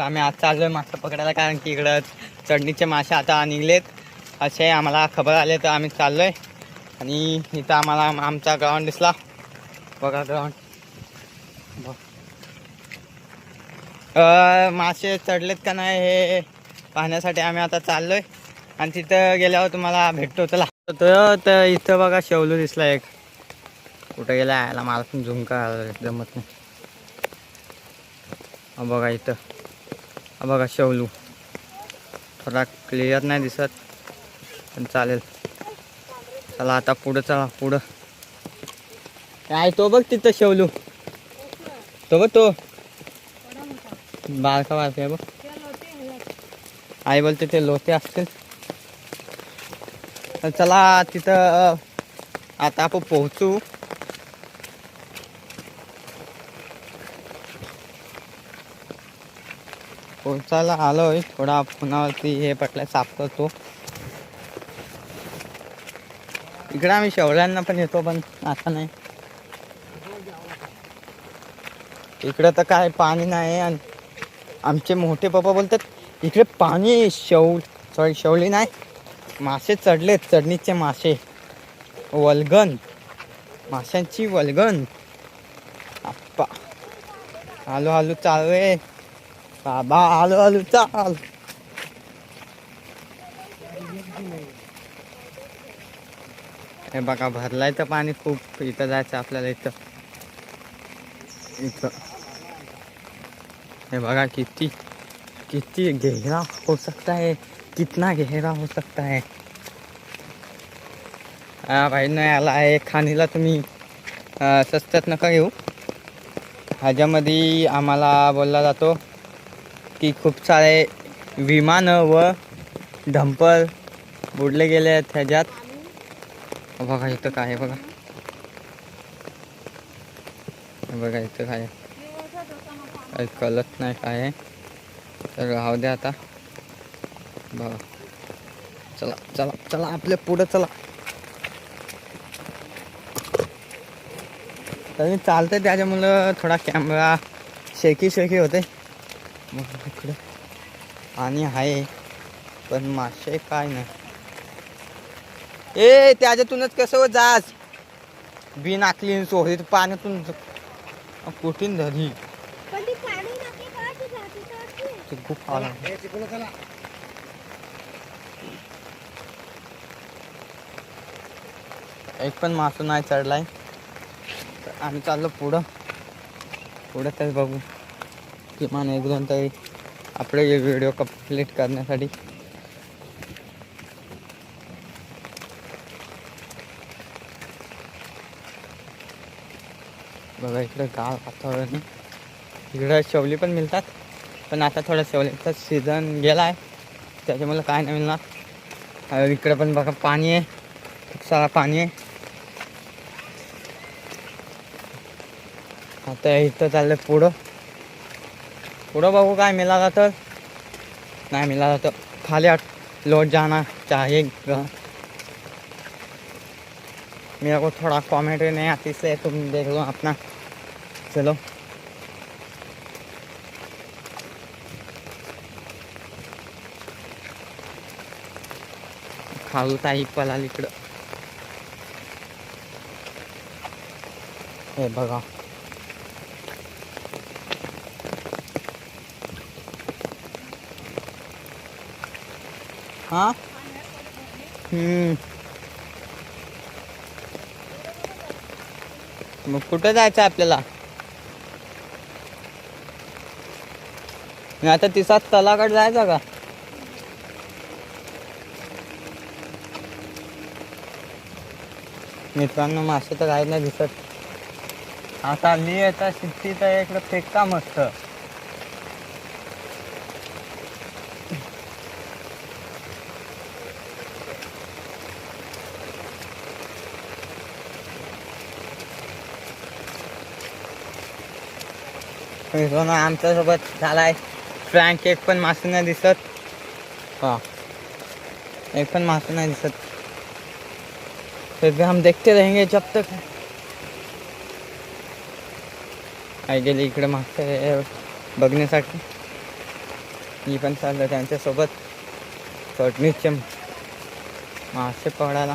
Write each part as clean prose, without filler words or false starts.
आम्ही आज चाललोय मासे पकडायला, कारण की इकडं चढणीचे मासे आता निघलेत असे आम्हाला खबर आले, तर आम्ही चाललोय. आणि इथं आम्हाला आमचा ग्राउंड दिसला बघा, ग्राउंड. मासे चढलेत का नाही हे पाहण्यासाठी आम्ही आता चाललोय. आणि तिथं गेल्यावर तुम्हाला भेटतो. चला. तर इथं बघा शेवलू दिसला एक. कुठं गेला याला मला पण झूम का जमत नाही. बघा इथं, बघा शेवलू. थोडा क्लिअर नाही दिसत पण चालेल. चला आता पुढं, चला पुढं. काय तो बघ तिथं शेवलू, तो बघ तो बारका बारका आहे बघ. आई बोलते ते लोटे असतील. तर चला तिथं आता आपण पोहोचू. पोचायला आलोय. थोडा फोनावरती हे पटलं साफ करतो. इकडे आम्ही शेवळ्यांना पण येतो, पण आता नाही. इकडं तर काय पाणी नाही. आणि आमचे मोठे पप्पा बोलतात इकडे पाणी शेवली नाही, मासे चढलेत, चढणीचे मासे, वल्गन, माशांची वल्गन. आप्पा आलो आलो चाल रे बाबा, आलो आलो चाल. हे बघा भरलाय तर पाणी खूप. इथं जायचं आपल्याला. इथं हे बघा किती किती गहरा हो सकता है, कितना गहरा हो सकता है. भाई नाही आला आहे खाणीला. तुम्ही स्वस्तात नका घेऊ. ह्याच्यामध्ये आम्हाला बोलला जातो की खूप सारे विमानं व डंपर बुडले गेले आहेत ह्याच्यात. बघा इथं काय आहे बघा. बघा इथं काय आहे, काही कळत नाही काय आहे. तर राहू द्या आता. बघा चला चला चला आपल्या पुढं चला. तरी चालतंय, त्याच्यामुळं थोडा कॅमेरा शेकी होते. मग इकडे आणि आहे पण मासे काय नाही. ए त्याच्यातूनच कसं जास बिन आखली सोहरीत पाण्यातून कुठून धरी खूप आला. एक पण मासू नाही चढलाय. तर आम्ही चाललो पुढं तरी बघू. किमान एक दोन तरी आपले व्हिडिओ कंप्लीट करण्यासाठी. बघा इकडे गाव वातावरण. इकडं शेवली पण मिळतात, पण आता थोडा शेवलीचा सीझन गेला आहे, त्याच्यामुळे काय नाही मिळणार. इकडे पण बघा पाणी आहे, खूप सारा पाणी आहे. आता इथं चाललं पुढं बघू काय मिळाला तर. नहीं मिला तो खाली लौट जाना चाहिए. मेरे को थोड़ा कॉमेडी नहीं आती, इसलिए तुम देख लो अपना. चलो खाऊ ताई पळाली इकडं. हे बघा हाँ. मग कुठं जायचं आपल्याला. आता तिसा तलाकडे जायचं का. मित्रांनो मासे तर काही नाही दिसत. आता मी आता शिट्टी तर इकडं फेका मस्त. आमच्यासोबत झालाय फ्रँक. एक पण मासे नाही दिसत. हा एक पण मासे नाही दिसत. फिर भी हम देखते रहेंगे जब तक. आई गेली इकडे मासे बघण्यासाठी. मी पण चाललो त्यांच्यासोबत चटणीचे मासे पकडायला.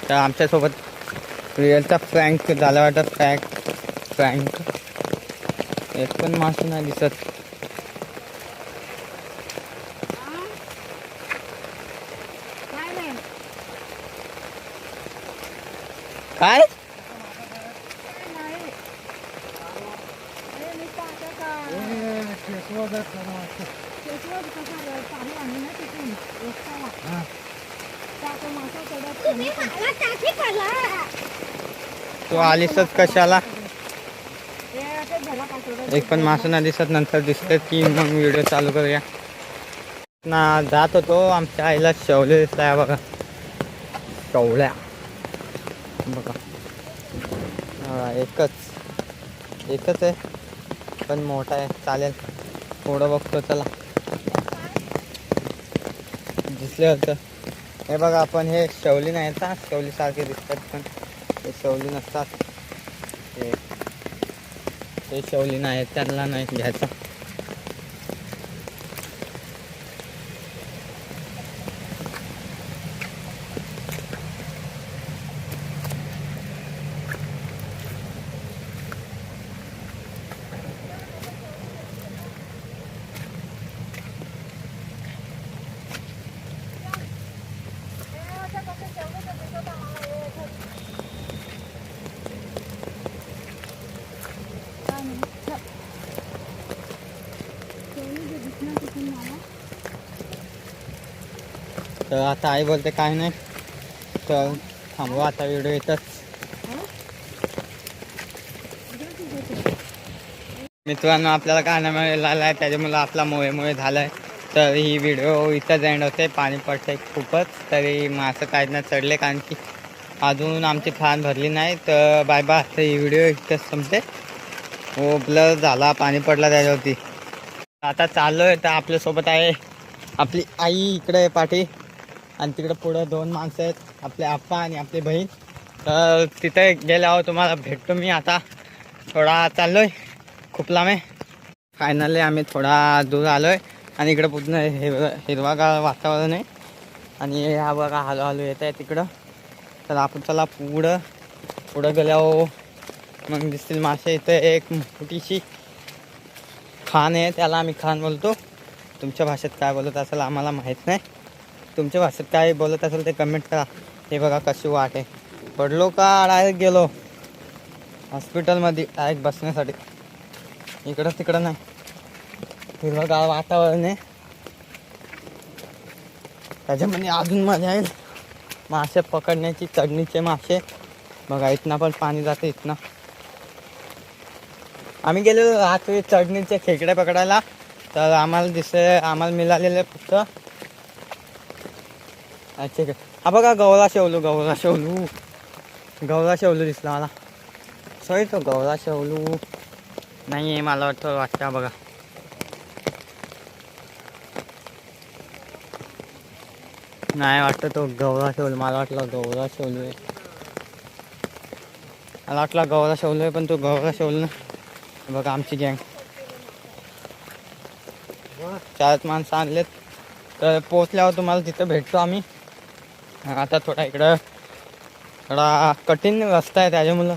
तर आमच्यासोबत रिअलचा फ्रँक झाला वाटत. फ्रँक एक पण मासे नाही दिसत. काय तू आलीसच कशाला? एक पण मासे नाही दिसत. नंतर दिसते की मग व्हिडिओ चालू करूया ना. जात होतो आमच्या आईला शेवले दिसलाय बघा. शेवल्या बघा. एकच आहे पण मोठा आहे. चालेल थोडं बघतो चला. दिसले होतं हे बघा. आपण हे शेवली नाही का, शेवलीसारखे दिसतात पण हे शेवली नसतात. हे शेवली नाही, त्यांना नाही घ्यायचं. तर आता आई बोलते काय नाही, तर थांबवा आता व्हिडिओ येतच. मित्रांनो आपल्याला गाणं मिळालं आहे त्याच्यामुळे आपला मोहे झाला आहे. तर ही व्हिडिओ इथंच एंड होते. पाणी पडतंय खूपच, तरी मासं काय नाही चढले कारण की अजून आमची खाण भरली नाही. तर बाय बाय. तर ही व्हिडिओ इथंच संपते. हो ब्लर झाला, पाणी पडला त्याच्यावरती. आता चाललो आहे. तर आपल्यासोबत आहे आपली आई इकडे पाठी आणि तिकडे पुढं 2 माणसं आहेत, आपले आप्पा आणि आपली बहीण. तर तिथे गेल्यावर तुम्हाला भेटतो मी. आता थोडा चाललो आहे खूप लांब आहे. फायनली आम्ही थोडा दूर आलो आहे आणि इकडं पूर्ण हिरवागार वातावरण आहे. आणि हा बघा हळूहळू येत आहे तिकडं. तर आपण चला पुढं गेल्यावर मग दिसतील मासे. इथं एक मोठीशी खान आहे, त्याला आम्ही खान बोलतो. तुमच्या भाषेत काय बोलत असेल आम्हाला माहीत नाही. तुमच्या भाषेत काय बोलत असेल ते कमेंट करा. हे बघा कशी वाट आहे. पडलो का डायरेक्ट गेलो हॉस्पिटलमध्ये डायरेक्ट बसण्यासाठी. इकडं तिकडं नाही, हिरवंगार वातावरण आहे त्याच्यामध्ये. अजून मजा येईल मासे पकडण्याची. चढणीचे मासे बघा. इथनं पण पाणी जाते. इथनं आम्ही गेलो रात्री चढणीचे खेकडे पकडायला. तर आम्हाला मिळालेले फक्त अच्छा हा बघा गवळा शेवलू दिसला मला. सॉरी तो गवळा शेवलू नाही आहे मला वाटतं बघा. नाही वाटतं तो गवळा शेवलू. मला वाटलं गवळा शेवलू आहे. पण तो गवळा शेवलू ना. बघा आमची गँग 4 माणसं आणलेत. तर पोचल्यावर तुम्हाला तिथं भेटतो आम्ही. आता थोडा कठीण रस्ता आहे त्याच्यामुळं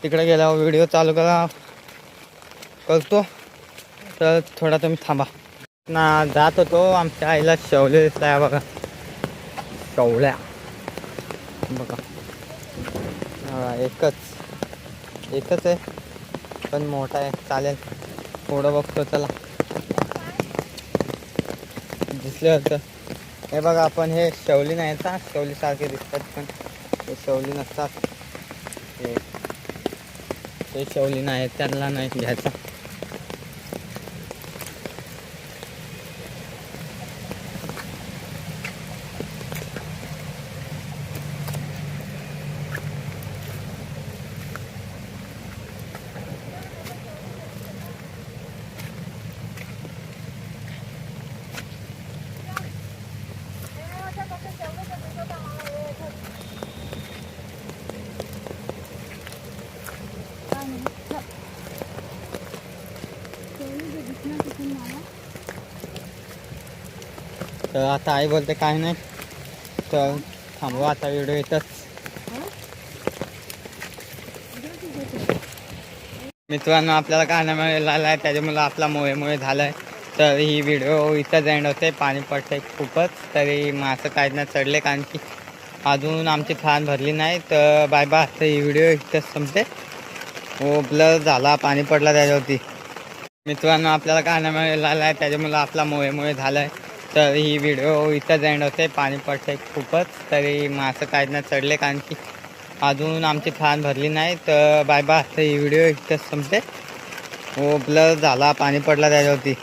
तिकडे गेल्यावर व्हिडिओ चालू करतो. तर थोडा तुम्ही थांबा ना. जात होतो आमच्या आईला शेवले दिसलाय बघा. शेवल्या बघा. एकच आहे पण मोठा आहे. चालेल थोडं बघतो चला. दिसले होतं हे बघा. आपण हे शेवली नाही का, शेवलीसारखे दिसतात पण हे शेवली नसतात. हे शेवली नाही, त्यांना नाही घ्यायचं. तर आता आई बोलते काय नाही, तर थांबवा आता व्हिडिओ येतच. मित्रांनो आपल्याला काय मिळालेला आहे, त्याच्यामुळे आपला मोहे झाला आहे. तर ही व्हिडिओ इथंच एंड होते. पाणी पडते खूपच, तरी मासं काहीच नाही चढले, कारण की अजून आमची थान भरली नाही. तर बाय बाय, तर ही व्हिडिओ इथंच संपते. हो ब्लर झाला, पाणी पडला त्याच्यावरती. मित्रांनो आपल्याला काय मिळालेला आहे, त्याच्यामुळे आपला मोहे झाला आहे. तर ही व्हिडिओ इथंच एंड होते. पाणी पडते खूपच, तरी मासं काहीच नाही चढले, कारण की अजून आमची थान भरली नाही. तर बाय बाय, तर ही व्हिडिओ इथंच संपते. हो ब्लर झाला, पाणी पडला त्याच्यावरती.